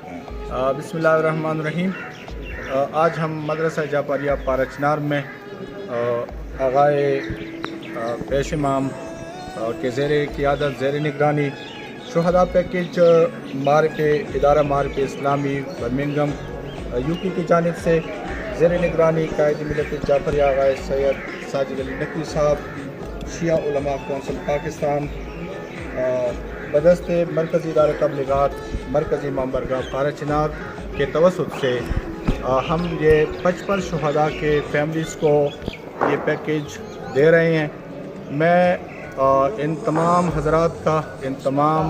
बिस्मिल्लाहिर्रहमानिर्रहीम। आज हम मदरसा जाफरिया पाराचनार में आगाए पेश इमाम के ज़ेर क़ियादत ज़ेर निगरानी शुहदा पैकेज इदारा मारिफ़ इस्लामी बर्मिंघम यूपी की जानिब से ज़ेर निगरानी कायद मिलत जाफरिया आगाए सैयद साजिद अली नकवी साहब, शिया उलमा कौंसिल पाकिस्तान, बदस्ते मरकज़ी इदारा तबलीगात मरकज़ी इमाम बारगाह पाराचनार के तवसुत से हम ये 55 शुहदा के फैमिलीज़ को ये पैकेज दे रहे हैं। मैं इन तमाम हज़रात का, इन तमाम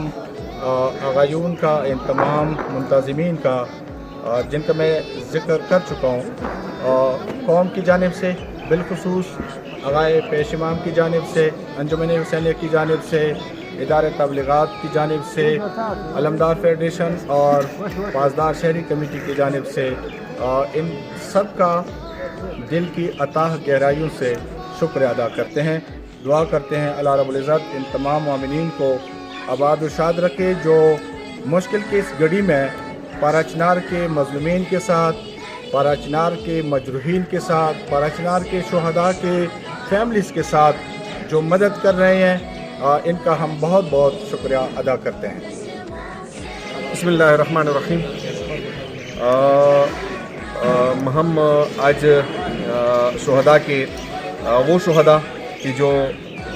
आगायून का, इन तमाम मुंतज़मीन का जिनका मैं ज़िक्र कर चुका हूँ, कौम की जानिब से बिलखुसूस आगाए पेश इमाम की जानिब से, अंजुमन हुसैनिया की जानिब से, इदारे तबलीगात की जानिब से, अलमदार फेडरेशन और पासदार शहरी कमेटी की जानिब से इन सब का दिल की अताह गहराइयों से शुक्र अदा करते हैं। दुआ करते हैं अल्लाह रब्बुल इज़्ज़त इन तमाम मोमिनीन को आबाद व शाद रखे, जो मुश्किल की इस घड़ी में पाराचनार के मज़लूमीन के साथ, पाराचनार के मजरूहीन के साथ, पाराचनार के शुहदा के फैमिलीज़ के साथ जो मदद कर रहे हैं, इनका हम बहुत बहुत शुक्रिया अदा करते हैं। बिस्मिल्लाहिर्रहमानिर्रहीम। हम आज शुहदा के वो शुहदा कि जो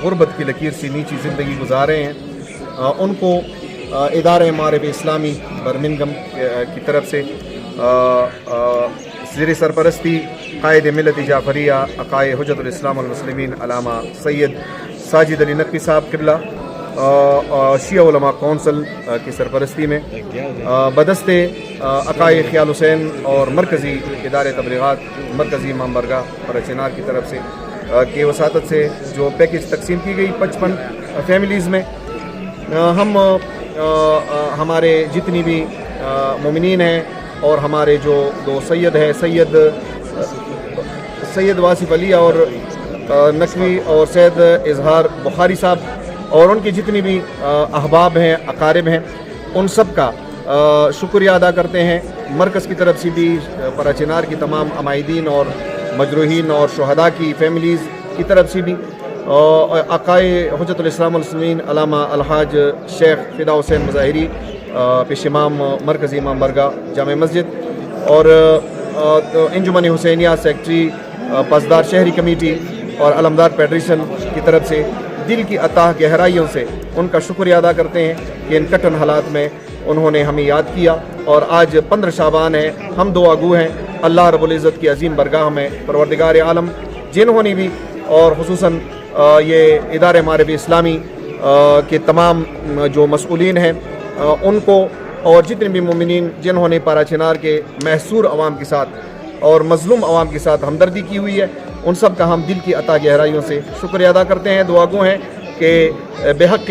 गुर्बत की लकीर से नीची ज़िंदगी गुजारे हैं, उनको इदारे मारिफ़ इस्लामी बर्मिंघम की तरफ से ज़ेर सरपरस्ती कायद मिलत जाफरिया अकाए हुज्जतुल इस्लाम वल मुस्लिमीन अल्लामा सैयद साजिद अली नकवी साहब किबला शिया उलमा कौंसिल की सरपरस्ती में बदस्ते अकाए ख्याल हुसैन और मरकज़ी इदारे तबलीगात मरकज़ी इमाम बारगाह पाराचनार की तरफ से के वसातत से जो पैकेज तकसीम की गई 55 फैमिलीज़ में, हम हमारे जितनी भी मोमिनीन हैं और हमारे जो दो सैयद हैं, सैयद वासिफ़ अली और नकवी और सैयद इजहार बुखारी साहब और उनकी जितनी भी अहबाब हैं, अकारिब हैं, उन सब का शुक्रिया अदा करते हैं। मरकज़ की तरफ से भी पाराचनार की तमाम अमायदीन और मजरूहीन और शुहदा की फैमिलीज़ की तरफ से भी अकाए हुज्जतुल इस्लाम वल मुस्लिमीन अल्लामा अलहाज शेख फ़िदा हुसैन मज़ाहिरी पेश इमाम मरकज़ी इमाम बारगाह जामे मस्जिद और अंजुमन हुसैनिया सेक्रेटरी पासदार शहरी कमेटी और अलमदार फेडरेशन की तरफ से दिल की अताह गहराइयों से उनका शुक्रिया अदा करते हैं कि इन कठिन हालात में उन्होंने हमें याद किया। और आज 15 शाबान है, हम दो आगू हैं अल्लाह रब्बुल इज़्ज़त की अज़ीम बरगाह में परवरदिगार आलम जिन्होंने भी और खुसूसन ये इदारे मारिफ़ इस्लामी के तमाम जो मसऊलीन हैं उनको और जितने भी मोमिनीन जिन्होंने पाराचनार के महसूर अवाम के साथ और मज़लूम अवाम के साथ हमदर्दी की हुई है, उन सब का हम दिल की अता गहराइयों से शुक्रिया अदा करते हैं। दुआ गो हैं कि बेहक़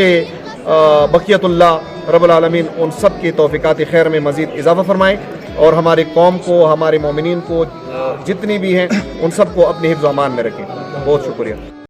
बक़ियतुल्लाह रब्बुल आलमीन उन सब के तौफ़ीक़ात खैर में मज़ीद इजाफ़ा फरमाएँ और हमारे कौम को, हमारे मोमिनीन को जितनी भी हैं उन सब को अपने हिफ्ज़ व अमान में रखें। बहुत शुक्रिया।